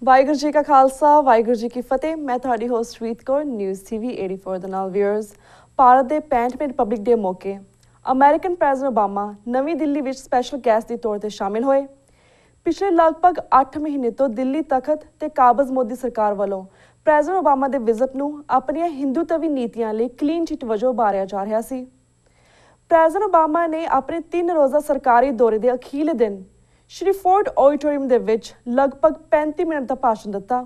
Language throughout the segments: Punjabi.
ਵਾਹਿਗੁਰੂ ਜੀ ਕਾ ਖਾਲਸਾ ਵਾਹਿਗੁਰੂ ਜੀ ਕੀ ਫਤਿਹ। ਮੈਂ ਤੁਹਾਡੀ ਹੋਸਟ ਰੀਤ ਕੌਰ ਨਿਊਜ਼ TV 84 ਦੇ ਨਾਲ ਵਿਊਅਰਸ। ਭਾਰਤ ਦੇ 65ਵੇਂ ਰਿਪਬਲਿਕ ਡੇ ਮੌਕੇ ਅਮਰੀਕਨ ਪ੍ਰੈਜ਼ੀਡੈਂਟ ਓਬਾਮਾ ਨਵੀਂ ਦਿੱਲੀ ਵਿੱਚ ਸਪੈਸ਼ਲ ਗੈਸਟ ਦੇ ਤੌਰ ਤੇ ਸ਼ਾਮਿਲ ਹੋਏ। ਪਿਛਲੇ ਲਗਭਗ 8 ਮਹੀਨੇ ਤੋਂ ਦਿੱਲੀ ਤਖਤ ਤੇ ਕਾਬਜ਼ ਮੋਦੀ ਸਰਕਾਰ ਵੱਲੋਂ ਪ੍ਰੈਜ਼ੀਡੈਂਟ ਓਬਾਮਾ ਦੇ ਵਿਜ਼ਿਟ ਨੂੰ ਆਪਣੀਆਂ ਹਿੰਦੂਤਵੀ ਨੀਤੀਆਂ ਲਈ ਕਲੀਨ ਚਿੱਟ ਵਜੋਂ ਉਭਾਰਿਆ ਜਾ ਰਿਹਾ ਸੀ। ਪ੍ਰੈਜ਼ੀਡੈਂਟ ਓਬਾਮਾ ਨੇ ਆਪਣੇ 3 ਰੋਜ਼ਾ ਸਰਕਾਰੀ ਦੌਰੇ ਦੇ ਅਖੀਰਲੇ ਦਿਨ ਸ਼੍ਰੀ ਫੋਰਡ ਆਡੀਟੋਰੀਅਮ ਦੇ ਵਿੱਚ ਲਗਭਗ 35 ਮਿੰਟ ਦਾ ਭਾਸ਼ਣ ਦਿੱਤਾ।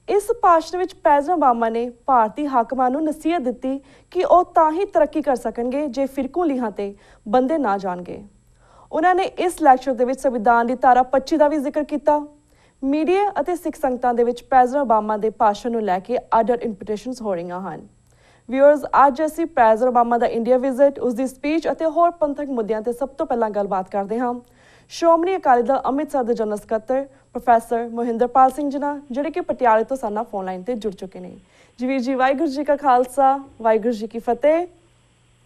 ਇਸ ਭਾਸ਼ਣ ਵਿੱਚ ਪ੍ਰੈਜ਼ੀਡੈਂਟ ਓਬਾਮਾ ਨੇ ਭਾਰਤੀ ਹਾਕਮਾਂ ਨੂੰ ਨਸੀਹਤ ਦਿੱਤੀ ਕਿ ਉਹ ਤਾਂ ਹੀ ਤਰੱਕੀ ਕਰ ਸਕਣਗੇ ਜੇ ਫਿਰਕੂ ਲੀਹਾਂ ਤੇ ਬੰਦੇ ਨਾ ਜਾਣਗੇ। ਉਹਨਾਂ ਨੇ ਇਸ ਲੈਕਚਰ ਦੇ ਵਿੱਚ ਸੰਵਿਧਾਨ ਦੀ ਧਾਰਾ 25 ਦਾ ਵੀ ਜ਼ਿਕਰ ਕੀਤਾ। ਮੀਡੀਆ ਅਤੇ ਸਿੱਖ ਸੰਗਤਾਂ ਦੇ ਵਿੱਚ ਪ੍ਰੈਜ਼ੀਡੈਂਟ ਓਬਾਮਾ ਦੇ ਭਾਸ਼ਣ ਨੂੰ ਲੈ ਕੇ ਅੱਡ-ਅੱਡ ਇੰਟਰਪ੍ਰੀਟੇਸ਼ਨਸ ਹੋ ਰਹੀਆਂ ਹਨ। ਵਿਊਅਰਸ, ਅੱਜ ਅਸੀਂ ਪ੍ਰੈਜ਼ੀਡੈਂਟ ਓਬਾਮਾ ਦਾ ਇੰਡੀਆ ਵਿਜ਼ਿਟ, ਉਸ ਦੀ ਸਪੀਚ ਅਤੇ ਹੋਰ ਪੰਥਕ ਮੁੱਦਿਆਂ ਤੇ ਸਭ ਤੋਂ ਪਹਿਲਾਂ ਗੱਲਬਾਤ ਕਰਦੇ ਹਾਂ ਸ਼੍ਰੋਮਣੀ ਅਕਾਲੀ ਦਲ ਅੰਮ੍ਰਿਤਸਰ ਦੇ ਜਨਰਲ ਸਕੱਤਰ ਪ੍ਰੋਫੈਸਰ ਮੋਹਿੰਦਰਪਾਲ ਸਿੰਘ ਜੀ ਨਾਲ, ਜਿਹੜੇ ਕਿ ਪਟਿਆਲੇ ਤੋਂ ਸਾਡੇ ਨਾਲ ਫੋਨ ਲਾਈਨ ਤੇ ਜੁੜ ਚੁੱਕੇ ਨੇ। ਜੀ ਵੀਰ ਜੀ, ਵਾਹਿਗੁਰੂ ਜੀ ਕਾ ਖਾਲਸਾ ਵਾਹਿਗੁਰੂ ਜੀ ਕੀ ਫਤਿਹ।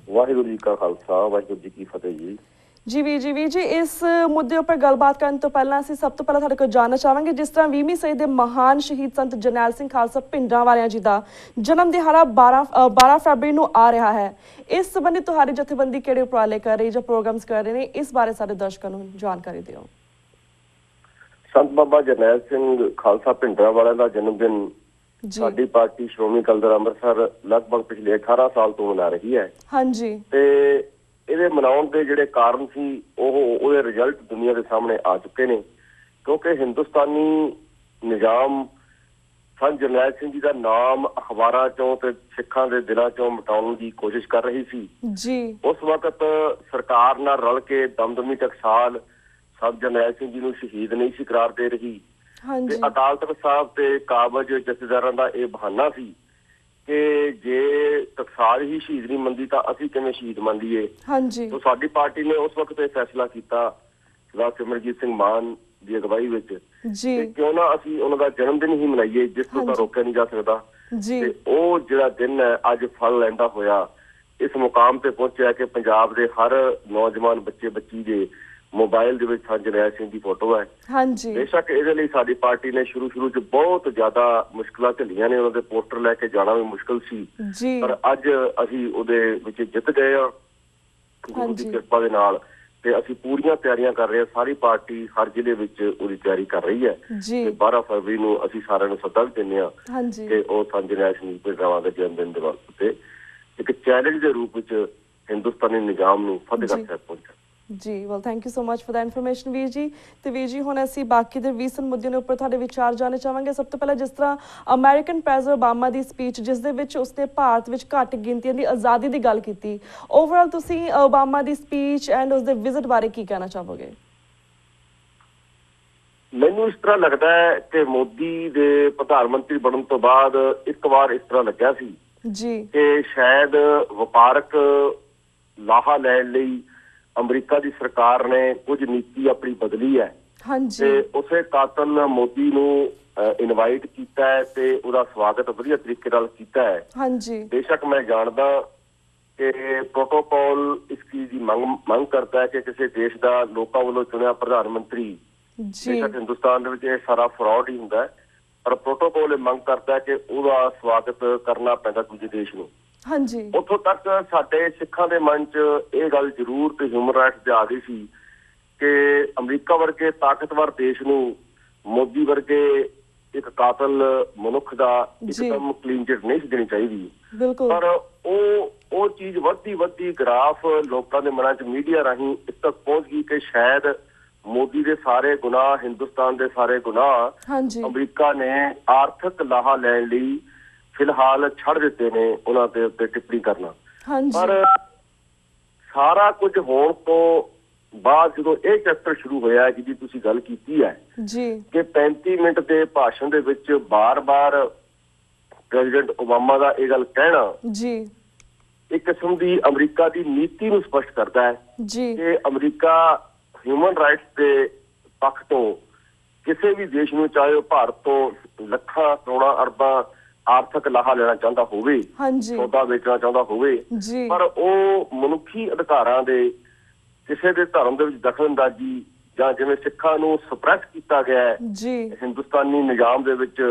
ਵਾਹਿਗੁਰੂ ਜੀ ਕਾ ਖਾਲਸਾ ਵਾਹਿਗੁਰੂ ਜੀ ਕੀ ਫਤਿਹ ਜੀ। ਜੀ ਵੀਰ ਜੀ, ਇਸ ਮੁੱਦੇ ਉੱਪਰ ਗੱਲਬਾਤ ਕਰਨ ਤੋਂ ਪਹਿਲਾਂ ਅਸੀਂ ਸਭ ਤੋਂ ਪਹਿਲਾਂ ਤੁਹਾਡੇ ਕੋਲ ਜਾਣਨਾ ਚਾਹਾਂਗੇ, ਜਿਸ ਤਰ੍ਹਾਂ 20ਵੀਂ ਸਦੀ ਦੇ ਮਹਾਨ ਸ਼ਹੀਦ ਸੰਤ ਜਰਨੈਲ ਸਿੰਘ ਖਾਲਸਾ ਭਿੰਡਰਾਂਵਾਲਿਆਂ ਜੀ ਦਾ ਜਨਮ ਦਿਹਾੜਾ 12 ਫਰਵਰੀ ਨੂੰ ਆ ਰਿਹਾ ਹੈ। ਇਸ ਸੰਬੰਧੀ ਤੁਹਾਡੀ ਜਥੇਬੰਦੀ ਕਿਹੜੇ ਉਪਰਾਲੇ ਕਰ ਰਹੀ ਜਾਂ ਪ੍ਰੋਗਰਾਮਸ ਕਰ ਰਹੇ ਨੇ, ਇਸ ਬਾਰੇ ਸਾਡੇ ਦਰਸ਼ਕਾਂ ਨੂੰ ਜਾਣਕਾਰੀ ਦਿਓ। ਸੰਤ ਬਾਬਾ ਜਰਨੈਲ ਸਿੰਘ ਖਾਲਸਾ ਭਿੰਡਰਾਂਵਾਲਿਆਂ ਦਾ ਜਨਮ ਦਿਨ ਸਾਡੀ ਪਾਰਟੀ ਸ਼੍ਰੋਮਣੀ ਅਕਾਲੀ ਦਲ ਅੰਮ੍ਰਿਤਸਰ ਲਗਭਗ ਪਿਛਲੇ 18 ਸਾਲ ਤੋਂ ਮਨਾ ਰਹੀ ਹੈ। ਹਾਂਜੀ। ਤੇ ਇਹਦੇ ਮਨਾਉਣ ਦੇ ਜਿਹੜੇ ਕਾਰਨ ਸੀ ਉਹਦੇ ਰਿਜ਼ਲਟ ਦੁਨੀਆ ਦੇ ਸਾਹਮਣੇ ਆ ਚੁੱਕੇ ਨੇ, ਕਿਉਂਕਿ ਹਿੰਦੁਸਤਾਨੀ ਨਿਜ਼ਾਮ ਸੰਤ ਜਰਨੈਲ ਸਿੰਘ ਜੀ ਦਾ ਨਾਮ ਅਖਬਾਰਾਂ ਚੋਂ ਤੇ ਸਿੱਖਾਂ ਦੇ ਦਿਲਾਂ ਚੋਂ ਮਿਟਾਉਣ ਦੀ ਕੋਸ਼ਿਸ਼ ਕਰ ਰਹੀ ਸੀ ਜੀ। ਉਸ ਵਕਤ ਸਰਕਾਰ ਨਾਲ ਰਲ ਕੇ ਦਮਦਮੀ ਟਕਸਾਲ ਸੰਤ ਜਰਨੈਲ ਸਿੰਘ ਜੀ ਨੂੰ ਸ਼ਹੀਦ ਨਹੀਂ ਸੀ ਕਰਾਰ ਦੇ ਰਹੀ ਤੇ ਅਕਾਲ ਤਖ਼ਤ ਸਾਹਿਬ ਤੇ ਕਾਬਜ਼ ਜਥੇਦਾਰਾਂ ਦਾ ਇਹ ਬਹਾਨਾ ਸੀ ਕਿ ਜੇ ਟਕਸਾਲ ਹੀ ਸ਼ਹੀਦ ਨਹੀਂ ਮੰਨਦੀ ਤਾਂ ਅਸੀਂ ਕਿਵੇਂ ਸ਼ਹੀਦ ਮੰਨ ਲਈਏ। ਤਾਂ ਸਾਡੀ ਪਾਰਟੀ ਨੇ ਉਸ ਵਕਤ ਇਹ ਫੈਸਲਾ ਕੀਤਾ ਸਰਦਾਰ ਸਿਮਰਜੀਤ ਸਿੰਘ ਮਾਨ ਦੀ ਅਗਵਾਈ ਵਿੱਚ ਕਿ ਕਿਉਂ ਨਾ ਅਸੀਂ ਉਹਨਾਂ ਦਾ ਜਨਮ ਦਿਨ ਹੀ ਮਨਾਈਏ, ਜਿਸ ਤੋਂ ਤਾਂ ਰੋਕਿਆ ਨਹੀਂ ਜਾ ਸਕਦਾ। ਤੇ ਉਹ ਜਿਹੜਾ ਦਿਨ ਹੈ ਅੱਜ ਫਲ ਲੈਂਦਾ ਹੋਇਆ ਇਸ ਮੁਕਾਮ ਤੇ ਪਹੁੰਚਿਆ ਕਿ ਪੰਜਾਬ ਦੇ ਹਰ ਨੌਜਵਾਨ ਬੱਚੀ ਦੇ ਮੋਬਾਈਲ ਦੇ ਵਿੱਚ ਸੰਤ ਜਰਨੈਲ ਸਿੰਘ ਦੀ ਫੋਟੋ ਹੈ। ਬੇਸ਼ੱਕ ਇਹਦੇ ਲਈ ਸਾਡੀ ਪਾਰਟੀ ਨੇ ਸ਼ੁਰੂ ਚ ਬਹੁਤ ਜ਼ਿਆਦਾ ਮੁਸ਼ਕਿਲਾਂ ਝੱਲੀਆਂ ਨੇ, ਉਹਨਾਂ ਦੇ ਪੋਸਟਰ ਲੈ ਕੇ ਜਾਣਾ ਵੀ ਮੁਸ਼ਕਿਲ ਸੀ, ਪਰ ਅੱਜ ਅਸੀਂ ਉਹਦੇ ਵਿੱਚ ਜਿੱਤ ਗਏ ਆ ਗੁਰੂ ਦੀ ਕਿਰਪਾ ਦੇ ਨਾਲ। ਤੇ ਅਸੀਂ ਪੂਰੀਆਂ ਤਿਆਰੀਆਂ ਕਰ ਰਹੇ ਹਾਂ, ਸਾਰੀ ਪਾਰਟੀ ਹਰ ਜ਼ਿਲ੍ਹੇ ਵਿੱਚ ਉਹਦੀ ਤਿਆਰੀ ਕਰ ਰਹੀ ਹੈ। ਤੇ 12 ਫਰਵਰੀ ਨੂੰ ਅਸੀਂ ਸਾਰਿਆਂ ਨੂੰ ਸੱਦਾ ਵੀ ਦਿੰਦੇ ਹਾਂ ਕਿ ਉਹ ਸੰਤ ਜਰਨੈਲ ਸਿੰਘ ਭਿੰਡਰਾਂਵਾਲੇ ਦੇ ਜਨਮ ਦਿਨ ਦੇ ਉੱਤੇ ਇੱਕ ਚੈਲੰਜ ਦੇ ਰੂਪ ਵਿੱਚ ਹਿੰਦੁਸਤਾਨੀ ਨਿਜ਼ਾਮ ਨੂੰ ਫਤਿਹਗੜ੍ਹ ਸਾਹਿਬ ਪਹੁੰਚਾ। ਜੀ well, thank you so much for the information ਵੀਰ ਜੀ। ਤੇ ਵੀਰ ਜੀ, ਹੁਣ ਅਸੀਂ ਬਾਕੀ ਦੇ ਰੀਸੈਂਟ ਮੁੱਦਿਆਂ ਦੇ ਉੱਪਰ ਤੁਹਾਡੇ ਵਿਚਾਰ ਜਾਣਨਾ ਚਾਹਾਂਗੇ। ਸਭ ਤੋਂ ਪਹਿਲਾਂ ਜਿਸ ਤਰ੍ਹਾਂ ਅਮਰੀਕਨ ਪ੍ਰੈਜ਼ੀਡੈਂਟ ਓਬਾਮਾ ਦੀ ਸਪੀਚ, ਜਿਸ ਦੇ ਵਿੱਚ ਉਸਨੇ ਭਾਰਤ ਵਿੱਚ ਘੱਟ ਗਿਣਤੀਆਂ ਦੀ ਆਜ਼ਾਦੀ ਦੀ ਗੱਲ ਕੀਤੀ, ਓਵਰਆਲ ਤੁਸੀਂ ਓਬਾਮਾ ਦੀ ਸਪੀਚ ਐਂਡ ਉਸਦੇ ਵਿਜ਼ਿਟ ਬਾਰੇ ਕੀ ਕਹਿਣਾ ਚਾਹੋਗੇ? ਮੈਨੂੰ ਇਸ ਤਰ੍ਹਾਂ ਲੱਗਦਾ ਹੈ ਕਿ ਮੋਦੀ ਦੇ ਪ੍ਰਧਾਨ ਮੰਤਰੀ ਬਣਨ ਤੋਂ ਬਾਅਦ ਇੱਕ ਵਾਰ ਇਸ ਤਰ੍ਹਾਂ ਲੱਗਿਆ ਸੀ ਜੀ ਕਿ ਸ਼ਾਇਦ ਵਪਾਰਕ ਲਾਹਾ ਲੈਣ ਲਈ ਅਮਰੀਕਾ ਦੀ ਸਰਕਾਰ ਨੇ ਕੁਝ ਨੀਤੀ ਆਪਣੀ ਬਦਲੀ ਹੈ ਤੇ ਉਸੇ ਕਾਤਲ ਮੋਦੀ ਨੂੰ ਇਨਵਾਈਟ ਕੀਤਾ ਹੈ ਤੇ ਉਹਦਾ ਸਵਾਗਤ ਵਧੀਆ ਤਰੀਕੇ ਨਾਲ ਕੀਤਾ ਹੈ। ਬੇਸ਼ੱਕ ਮੈਂ ਜਾਣਦਾ ਕਿ ਪ੍ਰੋਟੋਕਾਲ ਇਸ ਚੀਜ਼ ਦੀ ਮੰਗ ਕਰਦਾ ਹੈ ਕਿ ਕਿਸੇ ਦੇਸ਼ ਦਾ ਲੋਕਾਂ ਵੱਲੋਂ ਚੁਣਿਆ ਪ੍ਰਧਾਨ ਮੰਤਰੀ, ਬੇਸ਼ੱਕ ਹਿੰਦੁਸਤਾਨ ਦੇ ਵਿੱਚ ਇਹ ਸਾਰਾ ਫਰਾਡ ਹੀ ਹੁੰਦਾ ਹੈ, ਪਰ ਪ੍ਰੋਟੋਕਾਲ ਇਹ ਮੰਗ ਕਰਦਾ ਕਿ ਉਹਦਾ ਸਵਾਗਤ ਕਰਨਾ ਪੈਂਦਾ ਦੂਜੇ ਦੇਸ਼ ਨੂੰ। ਉੱਥੋਂ ਤੱਕ ਸਾਡੇ ਸਿੱਖਾਂ ਦੇ ਮਨ 'ਚ ਇਹ ਗੱਲ ਜ਼ਰੂਰ ਤੇ ਹਿਊਮਨ ਰਾਈਟਸ ਤੇ ਆ ਗਈ ਸੀ ਕਿ ਅਮਰੀਕਾ ਵਰਗੇ ਤਾਕਤਵਰ ਦੇਸ਼ ਨੂੰ ਮੋਦੀ ਵਰਗੇ ਇੱਕ ਕਾਤਲ ਮਨੁੱਖ ਦਾ ਇੱਕਦਮ ਕਲੀਨ ਚਿੱਟ ਨਹੀਂ ਦੇਣੀ ਚਾਹੀਦੀ। ਪਰ ਉਹ ਚੀਜ਼ ਵੱਧਦੀ ਗ੍ਰਾਫ ਲੋਕਾਂ ਦੇ ਮਨਾਂ 'ਚ ਮੀਡੀਆ ਰਾਹੀਂ ਇਸ ਤੱਕ ਪਹੁੰਚ ਗਈ ਕਿ ਸ਼ਾਇਦ ਮੋਦੀ ਦੇ ਸਾਰੇ ਗੁਨਾਹ, ਹਿੰਦੁਸਤਾਨ ਦੇ ਸਾਰੇ ਗੁਨਾਹ ਅਮਰੀਕਾ ਨੇ ਆਰਥਿਕ ਲਾਹਾ ਲੈਣ ਲਈ ਫਿਲਹਾਲ ਛੱਡ ਦਿੱਤੇ ਨੇ, ਉਹਨਾਂ ਦੇ ਉੱਤੇ ਟਿੱਪਣੀ ਕਰਨਾ। ਪਰ ਸਾਰਾ ਕੁਝ ਹੋਣ ਤੋਂ ਬਾਅਦ ਜਦੋਂ ਇਹ ਚੈਪਟਰ ਸ਼ੁਰੂ ਹੋਇਆ ਜਿਹਦੀ ਤੁਸੀਂ ਗੱਲ ਕੀਤੀ ਹੈ ਕਿ 35 ਮਿੰਟ ਦੇ ਭਾਸ਼ਣ ਦੇ ਵਿੱਚ ਬਾਰ-ਬਾਰ ਪ੍ਰੈਜ਼ੀਡੈਂਟ ਓਬਾਮਾ ਦਾ ਇਹ ਗੱਲ ਕਹਿਣਾ ਇੱਕ ਕਿਸਮ ਦੀ ਅਮਰੀਕਾ ਦੀ ਨੀਤੀ ਨੂੰ ਸਪਸ਼ਟ ਕਰਦਾ ਹੈ ਕਿ ਅਮਰੀਕਾ ਹਿਊਮਨ ਰਾਈਟਸ ਦੇ ਪੱਖ ਤੋਂ ਕਿਸੇ ਵੀ ਦੇਸ਼ ਨੂੰ, ਚਾਹੇ ਉਹ ਭਾਰਤ ਤੋਂ ਲੱਖਾਂ ਕਰੋੜਾਂ ਅਰਬਾਂ ਆਰਥਿਕ ਲਾਹਾ ਲੈਣਾ ਚਾਹੁੰਦਾ ਹੋਵੇ, ਸੌਦਾ ਵੇਚਣਾ ਚਾਹੁੰਦਾ ਹੋਵੇ, ਪਰ ਉਹ ਮਨੁੱਖੀ ਅਧਿਕਾਰਾਂ ਦੇ, ਕਿਸੇ ਦੇ ਧਰਮ ਦੇ ਵਿੱਚ ਦਖਲਅੰਦਾਜ਼ੀ ਜਾਂ ਜਿਵੇਂ ਸਿੱਖਾਂ ਨੂੰ ਸਪਰੈਸ ਕੀਤਾ ਗਿਆ ਹੈ ਹਿੰਦੁਸਤਾਨੀ ਨਿਜ਼ਾਮ ਦੇ ਵਿੱਚ,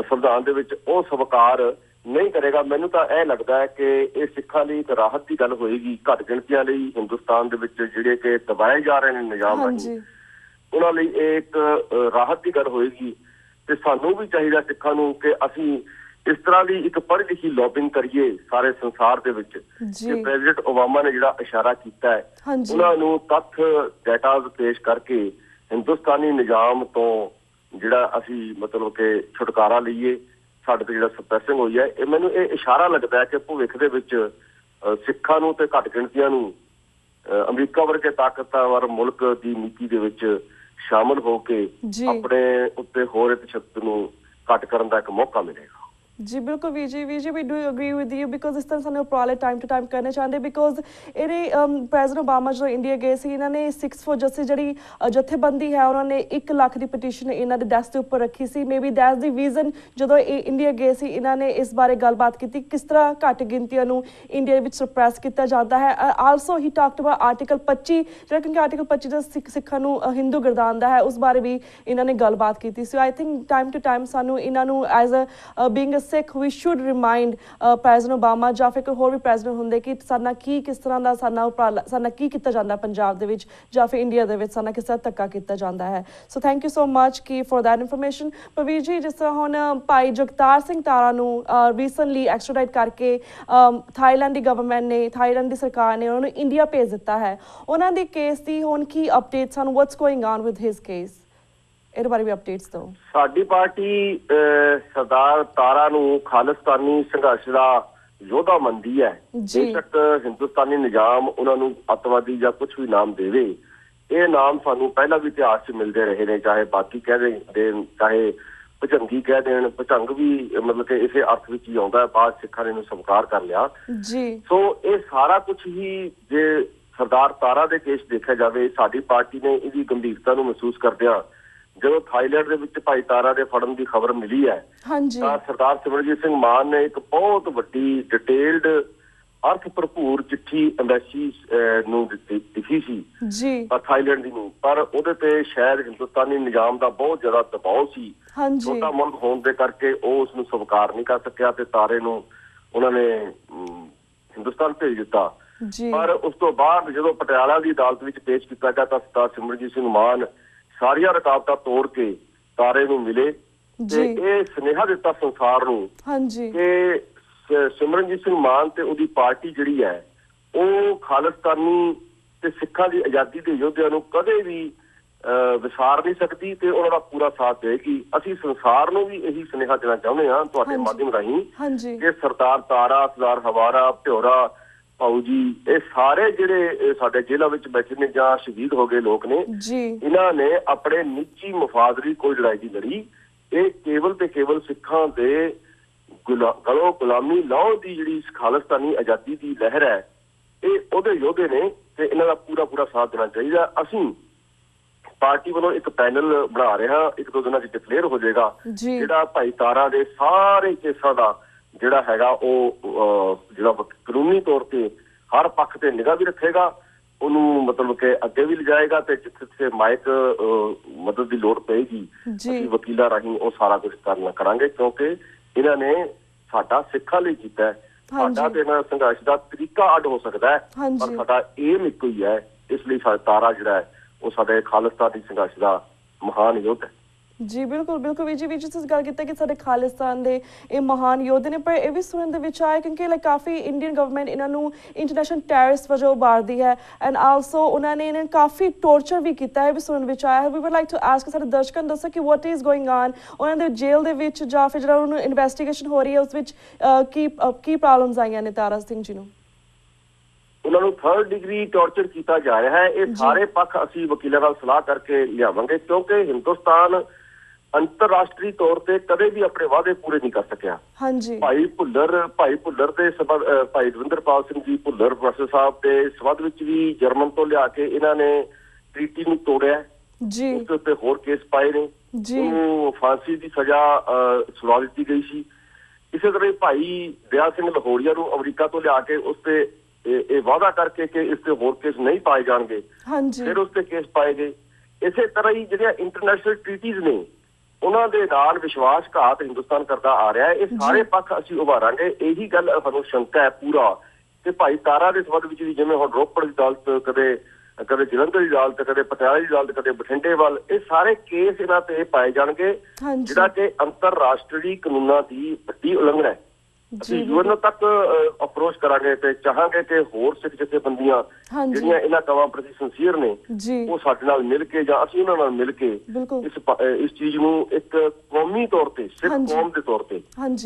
ਸੰਵਿਧਾਨ ਦੇ ਵਿੱਚ, ਉਹ ਸਵੀਕਾਰ ਨਹੀਂ ਕਰੇਗਾ। ਮੈਨੂੰ ਤਾਂ ਇਹ ਲੱਗਦਾ ਹੈ ਕਿ ਇਹ ਸਿੱਖਾਂ ਲਈ ਇੱਕ ਰਾਹਤ ਦੀ ਗੱਲ ਹੋਏਗੀ। ਘੱਟ ਗਿਣਤੀਆਂ ਲਈ ਹਿੰਦੁਸਤਾਨ ਦੇ ਵਿੱਚ ਜਿਹੜੇ ਕਿ ਦਬਾਏ ਜਾ ਰਹੇ ਨੇ ਨਿਜ਼ਾਮ ਰਾਹੀਂ, ਉਹਨਾਂ ਲਈ ਇਹ ਇੱਕ ਰਾਹਤ ਦੀ ਗੱਲ ਹੋਏਗੀ। ਤੇ ਸਾਨੂੰ ਵੀ ਚਾਹੀਦਾ ਸਿੱਖਾਂ ਨੂੰ ਕਿ ਅਸੀਂ ਇਸ ਤਰ੍ਹਾਂ ਦੀ ਇੱਕ ਪੜ੍ਹੀ ਲਿਖੀ ਲੌਬਿੰਗ ਕਰੀਏ ਸਾਰੇ ਸੰਸਾਰ ਦੇ ਵਿੱਚ ਕਿ ਪ੍ਰੈਜ਼ੀਡੈਂਟ ਓਬਾਮਾ ਨੇ ਜਿਹੜਾ ਇਸ਼ਾਰਾ ਕੀਤਾ ਹੈ, ਉਹਨਾਂ ਨੂੰ ਤੱਥ ਡੇਟਾਜ਼ ਪੇਸ਼ ਕਰਕੇ ਹਿੰਦੁਸਤਾਨੀ ਨਿਜ਼ਾਮ ਤੋਂ ਜਿਹੜਾ ਅਸੀਂ ਮਤਲਬ ਕਿ ਛੁਟਕਾਰਾ ਲਈਏ। ਸਾਡੇ ਤੇ ਜਿਹੜਾ ਸਪਰੈਸਿੰਗ ਹੋਈ ਹੈ, ਇਹ ਮੈਨੂੰ ਇਹ ਇਸ਼ਾਰਾ ਲੱਗਦਾ ਹੈ ਕਿ ਭਵਿੱਖ ਦੇ ਵਿੱਚ ਸਿੱਖਾਂ ਨੂੰ ਤੇ ਘੱਟ ਗਿਣਤੀਆਂ ਨੂੰ ਅਮਰੀਕਾ ਵਰਗੇ ਤਾਕਤਵਰ ਮੁਲਕ ਦੀ ਨੀਤੀ ਦੇ ਵਿੱਚ ਸ਼ਾਮਲ ਹੋ ਕੇ ਆਪਣੇ ਉੱਤੇ ਹੋਰ ਇੱਕ ਸ਼ਕਤੀ ਨੂੰ ਘੱਟ ਕਰਨ ਦਾ ਇੱਕ ਮੌਕਾ ਮਿਲੇਗਾ। जी बिल्कुल V G we do agree with you because इस तरह ਸਾਨੂੰ ਉਪਰਾਲੇ ਟਾਈਮ ਟੂ ਟਾਈਮ ਕਰਨੇ ਚਾਹੁੰਦੇ ਬਿਕੋਜ਼ ਇਹਨੇ ਪ੍ਰੈਜ਼ੀਡੈਂਟ ਓਬਾਮਾ ਜਦੋਂ ਇੰਡੀਆ ਗਏ ਸੀ, ਇਹਨਾਂ ਨੇ 6 ਫॉर ਜਸਟਿਸ ਜਿਹੜੀ ਜਥੇਬੰਦੀ ਹੈ ਉਹਨਾਂ ਨੇ 1 ਲੱਖ ਦੀ ਪਟੀਸ਼ਨ ਇਹਨਾਂ ਦੇ ਡੈਸਕ ਦੇ ਉੱਪਰ ਰੱਖੀ ਸੀ। ਮੇਬੀ ਦੈਟਸ ਦੀ ਰੀਜ਼ਨ ਜਦੋਂ ਇਹ ਇੰਡੀਆ ਗਏ ਸੀ ਇਹਨਾਂ ਨੇ ਇਸ ਬਾਰੇ ਗੱਲਬਾਤ ਕੀਤੀ ਕਿਸ ਤਰ੍ਹਾਂ ਘੱਟ ਗਿਣਤੀਆਂ ਨੂੰ ਇੰਡੀਆ ਵਿੱਚ ਸਪਰੈਸ ਕੀਤਾ ਜਾਂਦਾ ਹੈ। Also he talked about article 25 ਜਿਹੜਾ ਕਿਉਂਕਿ ਆਰਟੀਕਲ 25 ਦਾ ਸਿੱਖਾਂ ਨੂੰ ਹਿੰਦੂ ਗਰਦਾਨਦਾ ਹੈ, ਉਸ ਬਾਰੇ ਵੀ ਇਹਨਾਂ ਨੇ ਗੱਲਬਾਤ ਕੀਤੀ ਸੀ। I think time to time ਸਾਨੂੰ ਇਹਨਾਂ ਨੂੰ as a being a Sikh ਵੀ ਸ਼ੁੱਡ ਰਿਮਾਈਂਡ ਪ੍ਰੈਜ਼ੀਡੈਂਟ ਓਬਾਮਾ ਜਾਂ ਫਿਰ ਕੋਈ ਹੋਰ ਵੀ ਪ੍ਰੈਜ਼ੀਡੈਂਟ ਹੁੰਦੇ ਕਿ ਸਾਡਾ ਕੀ ਕਿਸ ਤਰ੍ਹਾਂ ਦਾ ਸਾਡਾ ਕੀ ਕੀਤਾ ਜਾਂਦਾ ਪੰਜਾਬ ਦੇ ਵਿੱਚ ਜਾਂ ਫਿਰ ਇੰਡੀਆ ਦੇ ਵਿੱਚ ਸਾਡਾ ਕਿਸ ਤਰ੍ਹਾਂ ਧੱਕਾ ਕੀਤਾ ਜਾਂਦਾ ਹੈ। So thank you so much ਕੀ ਫॉर दैट ਇਨਫੋਰਮੇਸ਼ਨ। ਪਰਵੀਰ ਜੀ, ਜਿਸ ਤਰ੍ਹਾਂ ਹੁਣ ਭਾਈ ਜਗਤਾਰ ਸਿੰਘ ਤਾਰਾ ਨੂੰ ਰੀਸੈਂਟਲੀ ਐਕਸਟ੍ਰਾਡਾਈਟ ਕਰਕੇ ਥਾਈਲੈਂਡ ਦੀ ਗਵਰਨਮੈਂਟ ਨੇ, ਥਾਈਲੈਂਡ ਦੀ ਸਰਕਾਰ ਨੇ ਉਹਨਾਂ ਨੂੰ ਇੰਡੀਆ ਭੇਜ ਦਿੱਤਾ ਹੈ। ਉਹਨਾਂ ਦੇ ਕੇਸ ਦੀ ਹੁਣ ਕੀ ਅਪਡੇਟਸ ਹਨ? What's going on with his case? ਇਹਦੇ ਬਾਰੇ ਵੀ ਅਪਡੇਟਸ ਦਿਓ। ਸਾਡੀ ਪਾਰਟੀ ਸਰਦਾਰ ਤਾਰਾ ਨੂੰ ਖਾਲਿਸਤਾਨੀ ਸੰਘਰਸ਼ ਦਾ ਯੋਧਾ ਮੰਨਦੀ ਹੈ। ਬੇਸ਼ੱਕ ਹਿੰਦੁਸਤਾਨੀ ਨਿਜ਼ਾਮ ਉਹਨਾਂ ਨੂੰ ਅੱਤਵਾਦੀ ਜਾਂ ਕੁਝ ਵੀ ਨਾਮ ਦੇਵੇ, ਇਹ ਨਾਮ ਸਾਨੂੰ ਪਹਿਲਾਂ ਵੀ ਇਤਿਹਾਸ 'ਚ ਮਿਲਦੇ ਰਹੇ ਨੇ, ਚਾਹੇ ਬਾਕੀ ਕਹਿ ਦੇਣ, ਚਾਹੇ ਭੁਜੰਗੀ ਕਹਿ ਦੇਣ। ਭੁਜੰਗ ਵੀ ਮਤਲਬ ਕਿ ਇਸੇ ਅਰਥ ਵਿੱਚ ਹੀ ਆਉਂਦਾ ਹੈ, ਬਾਅਦ ਸਿੱਖਾਂ ਨੇ ਇਹਨੂੰ ਸਵੀਕਾਰ ਕਰ ਲਿਆ। ਸੋ ਇਹ ਸਾਰਾ ਕੁਝ ਹੀ ਜੇ ਸਰਦਾਰ ਤਾਰਾ ਦੇ ਕੇਸ ਦੇਖਿਆ ਜਾਵੇ, ਸਾਡੀ ਪਾਰਟੀ ਨੇ ਇਹਦੀ ਗੰਭੀਰਤਾ ਨੂੰ ਮਹਿਸੂਸ ਕਰਦਿਆਂ ਜਦੋਂ ਥਾਈਲੈਂਡ ਦੇ ਵਿੱਚ ਭਾਈ ਤਾਰਾ ਦੇ ਫੜਨ ਦੀ ਖਬਰ ਮਿਲੀ ਹੈ ਤਾਂ ਸਰਦਾਰ ਸਿਮਰਜੀਤ ਸਿੰਘ ਮਾਨ ਨੇ ਇੱਕ ਬਹੁਤ ਵੱਡੀ ਡਿਟੇਲਡ ਅਰਥ ਭਰਪੂਰ ਚਿੱਠੀ ਐਮਬੈਸੀ ਨੂੰ ਲਿਖੀ ਸੀ ਥਾਈਲੈਂਡ ਦੀ ਨੂੰ, ਪਰ ਉਹਦੇ ਤੇ ਸ਼ਾਇਦ ਹਿੰਦੁਸਤਾਨੀ ਨਿਜ਼ਾਮ ਦਾ ਬਹੁਤ ਜ਼ਿਆਦਾ ਦਬਾਅ ਸੀ। ਛੋਟਾ ਮੁਲਕ ਹੋਣ ਦੇ ਕਰਕੇ ਉਹ ਉਸਨੂੰ ਸਵੀਕਾਰ ਨਹੀਂ ਕਰ ਸਕਿਆ ਤੇ ਤਾਰੇ ਨੂੰ ਉਹਨਾਂ ਨੇ ਹਿੰਦੁਸਤਾਨ ਭੇਜ ਦਿੱਤਾ। ਪਰ ਉਸ ਤੋਂ ਬਾਅਦ ਜਦੋਂ ਪਟਿਆਲਾ ਦੀ ਅਦਾਲਤ ਵਿੱਚ ਪੇਸ਼ ਕੀਤਾ ਗਿਆ ਤਾਂ ਸਰਦਾਰ ਸਿਮਰਜੀਤ ਸਿੰਘ ਮਾਨ ਸਾਰੀਆਂ ਰੁਕਾਵਟਾਂ ਤੋੜ ਕੇ ਤਾਰੇ ਨੂੰ ਮਿਲੇ ਤੇ ਇਹ ਸੁਨੇਹਾ ਦਿੱਤਾ ਸੰਸਾਰ ਨੂੰ ਕਿ ਸਿਮਰਨਜੀਤ ਸਿੰਘ ਮਾਨ ਤੇ ਉਹਦੀ ਪਾਰਟੀ ਜਿਹੜੀ ਹੈ ਉਹ ਖਾਲਿਸਤਾਨੀ ਤੇ ਸਿੱਖਾਂ ਦੀ ਆਜ਼ਾਦੀ ਦੇ ਯੋਧਿਆਂ ਨੂੰ ਕਦੇ ਵੀ ਵਿਸਾਰ ਨਹੀਂ ਸਕਦੀ ਤੇ ਉਹਨਾਂ ਦਾ ਪੂਰਾ ਸਾਥ ਦੇਗੀ। ਅਸੀਂ ਸੰਸਾਰ ਨੂੰ ਵੀ ਇਹੀ ਸੁਨੇਹਾ ਦੇਣਾ ਚਾਹੁੰਦੇ ਹਾਂ ਤੁਹਾਡੇ ਮਾਧਿਅਮ ਰਾਹੀਂ ਕਿ ਸਰਦਾਰ ਤਾਰਾ, ਸਰਦਾਰ ਹਵਾਰਾ, ਭਿਓਰਾ, ਭਾਊ ਜੀ, ਇਹ ਸਾਰੇ ਜਿਹੜੇ ਸਾਡੇ ਜੇਲ੍ਹਾਂ ਵਿੱਚ ਬੈਠੇ ਨੇ ਜਾਂ ਸ਼ਹੀਦ ਹੋ ਗਏ ਲੋਕ ਨੇ, ਇਹਨਾਂ ਨੇ ਆਪਣੇ ਨਿੱਜੀ ਮਫਾਦ ਲਈ ਕੋਈ ਲੜਾਈ ਨਹੀਂ ਲੜੀ। ਇਹ ਕੇਵਲ ਤੇ ਕੇਵਲ ਸਿੱਖਾਂ ਦੇ ਗਲੋਂ ਗੁਲਾਮੀ ਲਾਉਣ ਦੀ ਜਿਹੜੀ ਖਾਲਿਸਤਾਨੀ ਆਜ਼ਾਦੀ ਦੀ ਲਹਿਰ ਹੈ, ਇਹ ਉਹਦੇ ਯੋਧੇ ਨੇ ਤੇ ਇਹਨਾਂ ਦਾ ਪੂਰਾ ਸਾਥ ਦੇਣਾ ਚਾਹੀਦਾ। ਅਸੀਂ ਪਾਰਟੀ ਵੱਲੋਂ ਇੱਕ ਪੈਨਲ ਬਣਾ ਰਹੇ ਹਾਂ, 1-2 ਦਿਨਾਂ 'ਚ ਡਿਕਲੇਅਰ ਹੋ ਜਾਏਗਾ, ਜਿਹੜਾ ਭਾਈ ਤਾਰਾ ਦੇ ਸਾਰੇ ਕੇਸਾਂ ਦਾ ਜਿਹੜਾ ਹੈਗਾ ਉਹ ਜਿਹੜਾ ਕਾਨੂੰਨੀ ਤੌਰ ਤੇ ਹਰ ਪੱਖ ਤੇ ਨਿਗਾਹ ਵੀ ਰੱਖੇਗਾ, ਉਹਨੂੰ ਮਤਲਬ ਕਿ ਅੱਗੇ ਵੀ ਲਿਜਾਏਗਾ ਤੇ ਜਿੱਥੇ ਮਾਇਕ ਮਦਦ ਦੀ ਲੋੜ ਪਏਗੀ ਅਸੀਂ ਵਕੀਲਾਂ ਰਾਹੀਂ ਉਹ ਸਾਰਾ ਕੁਝ ਕਰਾਂਗੇ ਕਿਉਂਕਿ ਇਹਨਾਂ ਨੇ ਸਾਡਾ ਸਿੱਖਾਂ ਲਈ ਕੀਤਾ। ਸਾਡਾ ਤੇ ਇਹਨਾਂ ਸੰਘਰਸ਼ ਦਾ ਤਰੀਕਾ ਅੱਡ ਹੋ ਸਕਦਾ ਹੈ ਪਰ ਸਾਡਾ ਏਮ ਇੱਕੋ ਹੀ ਹੈ। ਇਸ ਲਈ ਸਾਡਾ ਤਾਰਾ ਜਿਹੜਾ ਹੈ ਉਹ ਸਾਡੇ ਖਾਲਿਸਤਾਨੀ ਸੰਘਰਸ਼ ਦਾ ਮਹਾਨ ਯੋਧਾ ਹੈ। ਜੀ ਬਿਲਕੁਲ ਵੀ ਜੀ ਤੁਸੀਂ ਗੱਲ ਕੀਤਾ ਕਿ ਸਾਡੇ ਖਾਲਿਸਤਾਨ ਦੇ ਇਹ ਮਹਾਨ ਯੋਧੇ ਨੇ, ਪਰ ਇਹ ਵੀ ਸੁਣਨ ਦੇ ਵਿੱਚ ਆਇਆ ਕਿਉਂਕਿ ਕਾਫੀ ਇੰਡੀਅਨ ਗਵਰਨਮੈਂਟ ਇਹਨਾਂ ਨੂੰ ਇੰਟਰਨੈਸ਼ਨਲ ਟੈਰਰਿਸਟ ਵਜੋਂ ਉਭਾਰਦੀ ਹੈ ਐਂਡ ਆਲਸੋ ਉਹਨਾਂ ਨੇ ਇਹਨਾਂ ਕਾਫੀ ਟੋਰਚਰ ਵੀ ਕੀਤਾ ਹੈ, ਵੀ ਸੁਣਨ ਵਿੱਚ ਆਇਆ ਹੈ। ਵੀ ਵੁੱਡ ਲਾਈਕ ਟੂ ਆਸਕ ਸਾਡੇ ਦਰਸ਼ਕਾਂ ਨੂੰ ਦੱਸੋ ਕਿ ਵਾਟ ਇਜ਼ ਗੋਇੰਗ ਔਨ ਉਹਨਾਂ ਦੇ ਜੇਲ੍ਹ ਦੇ ਵਿੱਚ ਜਾਂ ਫਿਰ ਜਿਹੜਾ ਉਹਨਾਂ ਨੂੰ ਇਨਵੈਸਟੀਗੇਸ਼ਨ ਹੋ ਰਹੀ ਹੈ ਉਸ ਵਿੱਚ ਕੀ ਪ੍ਰੋਬਲਮਸ ਆਈਆਂ ਨੇ ਤਾਰਾ ਸਿੰਘ ਜੀ ਨੂੰ? ਉਹਨਾਂ ਨੂੰ 3rd ਡਿਗਰੀ ਟੌਰਚਰ ਕੀਤਾ ਜਾ ਰਿਹਾ ਹੈ। ਇਹ ਸਾਰੇ ਪੱਖ ਅਸੀਂ ਵਕੀਲਾਂ ਨਾਲ ਸਲਾਹ ਕਰਕੇ ਲਿਆਵਾਂਗੇ ਕਿਉਂਕਿ ਹਿੰਦੁਸਤਾਨ ਅੰਤਰਰਾਸ਼ਟਰੀ ਤੌਰ ਤੇ ਕਦੇ ਵੀ ਆਪਣੇ ਵਾਅਦੇ ਪੂਰੇ ਨਹੀਂ ਕਰ ਸਕਿਆ। ਭਾਈ ਭੁੱਲਰ ਦੇ ਭਾਈ ਦਵਿੰਦਰਪਾਲ ਸਿੰਘ ਜੀ ਭੁੱਲਰ ਪ੍ਰੋਫੈਸਰ ਸਾਹਿਬ ਦੇ ਸਬੰਧ ਵਿੱਚ ਵੀ ਜਰਮਨ ਤੋਂ ਲਿਆ ਕੇ ਇਹਨਾਂ ਨੇ ਟ੍ਰੀਟੀ ਨੂੰ ਤੋੜਿਆ, ਉਸ ਉੱਤੇ ਹੋਰ ਕੇਸ ਪਾਏ ਨੇ, ਉਹਨੂੰ ਫਾਂਸੀ ਦੀ ਸਜ਼ਾ ਸੁਣਾ ਦਿੱਤੀ ਗਈ ਸੀ। ਇਸੇ ਤਰ੍ਹਾਂ ਭਾਈ ਦਇਆ ਸਿੰਘ ਲਾਹੌਰੀਆ ਨੂੰ ਅਮਰੀਕਾ ਤੋਂ ਲਿਆ ਕੇ ਉਸ ਤੇ ਇਹ ਵਾਅਦਾ ਕਰਕੇ ਕਿ ਇਸ ਤੇ ਹੋਰ ਕੇਸ ਨਹੀਂ ਪਾਏ ਜਾਣਗੇ, ਫਿਰ ਉਸ ਤੇ ਕੇਸ ਪਾਏ ਗਏ। ਇਸੇ ਤਰ੍ਹਾਂ ਹੀ ਜਿਹੜੀਆਂ ਇੰਟਰਨੈਸ਼ਨਲ ਟ੍ਰੀਟੀਜ਼ ਨੇ ਉਹਨਾਂ ਦੇ ਨਾਲ ਵਿਸ਼ਵਾਸਘਾਤ ਹਿੰਦੁਸਤਾਨ ਕਰਦਾ ਆ ਰਿਹਾ ਹੈ। ਇਹ ਸਾਰੇ ਪੱਖ ਅਸੀਂ ਉਭਾਰਾਂਗੇ। ਇਹੀ ਗੱਲ ਸਾਨੂੰ ਸ਼ੰਕਾ ਹੈ ਪੂਰਾ ਕਿ ਭਾਈ ਤਾਰਾ ਦੇ ਸੰਬੰਧ ਵਿੱਚ ਵੀ ਜਿਵੇਂ ਹੁਣ ਰੋਪੜ ਦੀ ਅਦਾਲਤ, ਕਦੇ ਜਲੰਧਰ ਦੀ ਅਦਾਲਤ, ਕਦੇ ਪਟਿਆਲਾ ਦੀ ਅਦਾਲਤ, ਕਦੇ ਬਠਿੰਡੇ ਵੱਲ, ਇਹ ਸਾਰੇ ਕੇਸ ਇਹਨਾਂ ਤੇ ਪਾਏ ਜਾਣਗੇ ਜਿਹੜਾ ਕਿ ਅੰਤਰਰਾਸ਼ਟਰੀ ਕਾਨੂੰਨਾਂ ਦੀ ਵੱਡੀ ਉਲੰਘਣਾ ਹੈ। ਅਸੀਂ ਯੂਐਨ ਤੱਕ ਅਪਰੋਚ ਕਰਾਂਗੇ ਤੇ ਚਾਹਾਂਗੇ ਕਿ ਹੋਰ ਸਿੱਖ ਜਥੇਬੰਦੀਆਂ ਜਿਹੜੀਆਂ ਇਹਨਾਂ ਕੰਮਾਂ ਪ੍ਰਤੀ ਸਿੰਸੀਅਰ ਨੇ ਉਹ ਸਾਡੇ ਨਾਲ ਮਿਲ ਕੇ ਜਾਂ ਅਸੀਂ ਉਹਨਾਂ ਨਾਲ ਮਿਲ ਕੇ ਇਸ ਚੀਜ਼ ਨੂੰ ਇੱਕ ਕੌਮੀ ਤੌਰ ਤੇ, ਸਿੱਖ ਕੌਮ ਦੇ ਤੌਰ ਤੇ,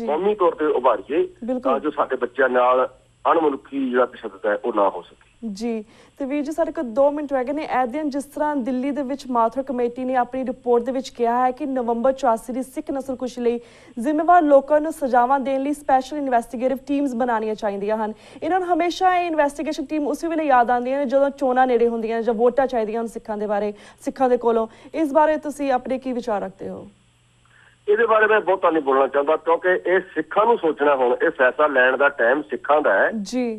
ਕੌਮੀ ਤੌਰ ਤੇ ਉਭਾਰੀਏ ਤਾਂ ਜੋ ਸਾਡੇ ਬੱਚਿਆਂ ਨਾਲ ਅਣਮਨੁੱਖੀ ਜਿਹੜਾ ਤਸ਼ੱਦਦ ਹੈ ਉਹ ਨਾ ਹੋ ਸਕੇ। ਜੀ ਤੇ ਵੀਰ ਜੀ ਸਾਡੇ ਕੋਲ 2 ਮਿੰਟ ਰਹਿ ਗਏ ਨੇ। ਇਹ ਦਿਨ ਜਿਸ ਤਰ੍ਹਾਂ ਦਿੱਲੀ ਦੇ ਵਿੱਚ ਮਾਥੁਰ ਕਮੇਟੀ ਨੇ ਆਪਣੀ ਰਿਪੋਰਟ ਦੇ ਵਿੱਚ ਕਿਹਾ ਹੈ ਕਿ ਨਵੰਬਰ 84 ਦੀ ਸਿੱਖ ਨਸਲਕੁਸ਼ੀ ਲਈ ਜ਼ਿੰਮੇਵਾਰ ਲੋਕਾਂ ਨੂੰ ਸਜ਼ਾਵਾਂ ਦੇਣ ਲਈ ਸਪੈਸ਼ਲ ਇਨਵੈਸਟੀਗੇਟਿਵ ਟੀਮਸ ਬਣਾਉਣੀਆਂ ਚਾਹੀਦੀਆਂ ਹਨ। ਇਹਨਾਂ ਨੂੰ ਹਮੇਸ਼ਾ ਇਹ ਇਨਵੈਸਟੀਗੇਸ਼ਨ ਟੀਮ ਉਸੇ ਵੇਲੇ ਯਾਦ ਆਉਂਦੀਆਂ ਨੇ ਜਦੋਂ ਚੋਣਾਂ ਨੇੜੇ ਹੁੰਦੀਆਂ ਨੇ ਜਾਂ ਵੋਟਾਂ ਚਾਹੀਦੀਆਂ ਹਨ ਸਿੱਖਾਂ ਦੇ ਬਾਰੇ, ਸਿੱਖਾਂ ਦੇ ਕੋਲੋਂ। ਇਸ ਬਾਰੇ ਤੁਸੀਂ ਆਪਣੇ ਕੀ ਵਿਚਾਰ ਰੱਖਦੇ ਹੋ? ਇਹਦੇ ਬਾਰੇ ਮੈਂ ਬਹੁਤਾ ਨਹੀਂ ਬੋਲਣਾ ਚਾਹੁੰਦਾ ਕਿਉਂਕਿ ਇਹ ਸਿੱਖਾਂ ਨੂੰ ਸੋਚਣਾ, ਹੁਣ ਇਹ ਫੈਸਲਾ ਲੈਣ ਦਾ ਟਾਈਮ ਸਿੱਖਾਂ ਦਾ ਹੈ।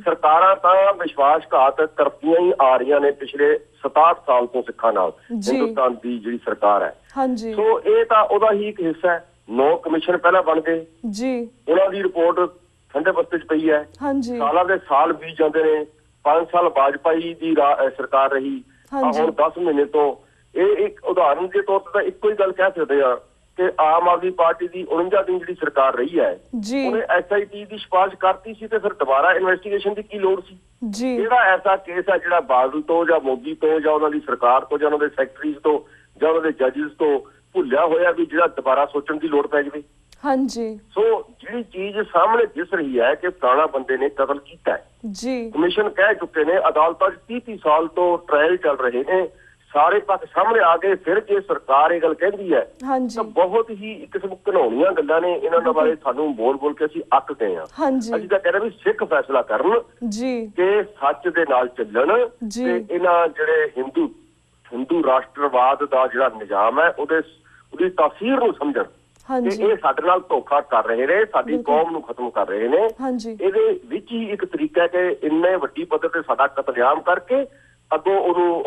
ਸਰਕਾਰਾਂ ਤਾਂ ਵਿਸ਼ਵਾਸਘਾਤ ਕਰਦੀਆਂ ਹੀ ਆ ਰਹੀਆਂ ਨੇ ਪਿਛਲੇ 67 ਸਾਲ ਤੋਂ ਸਿੱਖਾਂ ਨਾਲ, ਹਿੰਦੁਸਤਾਨ ਦੀ ਜਿਹੜੀ ਸਰਕਾਰ ਹੈ। ਸੋ ਇਹ ਤਾਂ ਉਹਦਾ ਹੀ ਇੱਕ ਹਿੱਸਾ ਹੈ। 9 ਕਮਿਸ਼ਨ ਪਹਿਲਾਂ ਬਣ ਗਏ, ਉਹਨਾਂ ਦੀ ਰਿਪੋਰਟ ਠੰਡੇ ਬਸਤੇ 'ਚ ਪਈ ਹੈ। ਸਾਲਾਂ ਦੇ ਸਾਲ ਬੀਤ ਜਾਂਦੇ ਨੇ। 5 ਸਾਲ ਵਾਜਪਾਈ ਦੀ ਸਰਕਾਰ ਰਹੀ, ਹੁਣ 10 ਮਹੀਨੇ ਤੋਂ। ਇਹ ਇੱਕ ਉਦਾਹਰਨ ਦੇ ਤੌਰ ਤੇ ਇੱਕੋ ਹੀ ਗੱਲ ਕਹਿ ਸਕਦੇ ਆ ਕਿ ਆਮ ਆਦਮੀ ਪਾਰਟੀ ਦੀ 49 ਦਿਨ ਜਿਹੜੀ ਸਰਕਾਰ ਰਹੀ ਹੈ ਉਹਨੇ SIT ਦੀ ਸਿਫਾਰਿਸ਼ ਕਰਤੀ ਸੀ ਤੇ ਫਿਰ ਦੁਬਾਰਾ ਇਨਵੈਸਟੀਗੇਸ਼ਨ ਦੀ ਕੀ ਲੋੜ ਸੀ? ਜਿਹੜਾ ਐਸਾ ਕੇਸ ਹੈ ਜਿਹੜਾ ਬਾਦਲ ਤੋਂ ਜਾਂ ਮੋਦੀ ਤੋਂ ਜਾਂ ਉਹਨਾਂ ਦੀ ਸਰਕਾਰ ਤੋਂ ਜਾਂ ਉਹਨਾਂ ਦੇ ਸੈਕਟਰੀਜ਼ ਤੋਂ ਜਾਂ ਉਹਨਾਂ ਦੇ ਜੱਜਿਸ ਤੋਂ ਭੁੱਲਿਆ ਹੋਇਆ ਵੀ ਜਿਹੜਾ ਦੁਬਾਰਾ ਸੋਚਣ ਦੀ ਲੋੜ ਪੈ ਜਾਵੇ। ਸੋ ਜਿਹੜੀ ਚੀਜ਼ ਸਾਹਮਣੇ ਦਿਸ ਰਹੀ ਹੈ ਕਿ ਫਲਾਣਾ ਬੰਦੇ ਨੇ ਕਤਲ ਕੀਤਾ ਹੈ, ਕਮਿਸ਼ਨ ਕਹਿ ਚੁੱਕੇ ਨੇ, ਅਦਾਲਤਾਂ 'ਚ 30 ਸਾਲ ਤੋਂ ਟ੍ਰਾਇਲ ਚੱਲ ਰਹੇ ਨੇ, ਸਾਰੇ ਪੱਖ ਸਾਹਮਣੇ ਆ ਗਏ। ਫਿਰ ਜੇ ਸਰਕਾਰ ਇਹ ਗੱਲ ਕਹਿੰਦੀ ਹੈ ਤਾਂ ਬਹੁਤ ਹੀ ਇੱਕ ਕਿਸਮ ਘਿਨਾਉਣੀਆਂ ਗੱਲਾਂ ਨੇ। ਇਹਨਾਂ ਦੇ ਬਾਰੇ ਸਾਨੂੰ ਬੋਲ ਬੋਲ ਕੇ ਅਸੀਂ ਅੱਕ ਗਏ ਹਾਂ। ਅਸੀਂ ਤਾਂ ਕਹਿ ਰਹੇ ਵੀ ਸਿੱਖ ਫੈਸਲਾ ਕਰਨ ਕਿ ਸੱਚ ਦੇ ਨਾਲ ਚੱਲਣ ਤੇ ਇਹਨਾਂ ਜਿਹੜੇ ਹਿੰਦੂ ਰਾਸ਼ਟਰਵਾਦ ਦਾ ਜਿਹੜਾ ਨਿਜ਼ਾਮ ਹੈ ਉਹਦੀ ਤਾਸੀਰ ਨੂੰ ਸਮਝਣ ਕਿ ਇਹ ਸਾਡੇ ਨਾਲ ਧੋਖਾ ਕਰ ਰਹੇ ਨੇ, ਸਾਡੀ ਕੌਮ ਨੂੰ ਖਤਮ ਕਰ ਰਹੇ ਨੇ। ਇਹਦੇ ਵਿੱਚ ਹੀ ਇੱਕ ਤਰੀਕਾ ਕਿ ਇੰਨੇ ਵੱਡੀ ਪੱਧਰ ਤੇ ਸਾਡਾ ਕਤਲੇਆਮ ਕਰਕੇ ਅੱਗੋਂ ਉਹਨੂੰ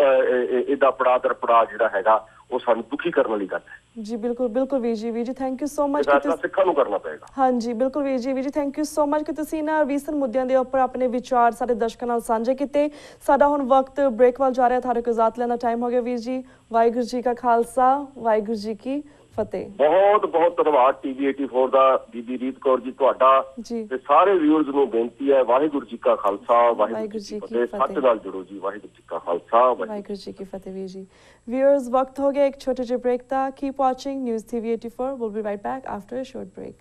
ਇਹਦਾ ਪੜਾ ਦਰ ਪੜਾ ਜਿਹੜਾ ਹੈਗਾ ਉਹ ਸਾਨੂੰ ਦੁਖੀ ਕਰਨ ਲਈ ਕਰਦਾ ਹੈ। ਜੀ ਬਿਲਕੁਲ ਬਿਲਕੁਲ ਵੀਰ ਜੀ ਥੈਂਕ ਯੂ ਸੋ ਮਚ। ਸਿੱਖਾਂ ਨੂੰ ਕਰਨਾ ਪਏਗਾ। ਹਾਂਜੀ ਬਿਲਕੁਲ ਵੀਰ ਜੀ ਥੈਂਕ ਯੂ ਸੋ ਮਚ ਕਿ ਤੁਸੀਂ ਇਹਨਾਂ ਰੀਸੈਂਟ ਮੁੱਦਿਆਂ ਦੇ ਉੱਪਰ ਆਪਣੇ ਵਿਚਾਰ ਸਾਡੇ ਦਰਸ਼ਕਾਂ ਨਾਲ ਸਾਂਝੇ ਕੀਤੇ। ਸਾਡਾ ਹੁਣ ਵਕਤ ਬ੍ਰੇਕ ਵੱਲ ਜਾ ਰਿਹਾ, ਤੁਹਾਡੇ ਕੋਲ ਇਜਾਜ਼ਤ ਲੈਣ ਦਾ ਟਾਈਮ ਹੋ ਗਿਆ ਵੀਰ ਜੀ। ਵਾਹਿਗੁਰੂ ਜੀ ਕਾ ਖਾਲਸਾ, ਵਾਹਿਗੁਰੂ ਜੀ ਕੀ ਫਤਿਹ। ਬਹੁਤ ਬਹੁਤ ਧੰਨਵਾਦ TV 84 ਦਾ, ਬੀਬੀ ਰੀਤ ਕੌਰ ਜੀ ਤੁਹਾਡਾ ਤੇ ਸਾਰੇ ਵਿਊਅਰਸ ਨੂੰ ਬੇਨਤੀ ਹੈ ਵਾਹਿਗੁਰੂ ਜੀ ਕਾ ਖਾਲਸਾ, ਵਾਹਿਗੁਰੂ ਜੀ ਕੀ ਫਤਿਹ। ਸੱਚ ਨਾਲ ਜੁੜੋ ਜੀ। ਵਾਹਿਗੁਰੂ ਜੀ ਕਾ ਖਾਲਸਾ, ਵਾਹਿਗੁਰੂ ਜੀ ਕੀ ਫਤਿਹ। ਵੀਰ ਜੀ ਵਿਊਅਰਸ ਵਕਤ ਹੋ ਗਿਆ ਇੱਕ ਛੋਟੇ ਜਿਹੇ ਬ੍ਰੇਕ ਦਾ। Keep watching News TV 84। We'll be right back after a short break.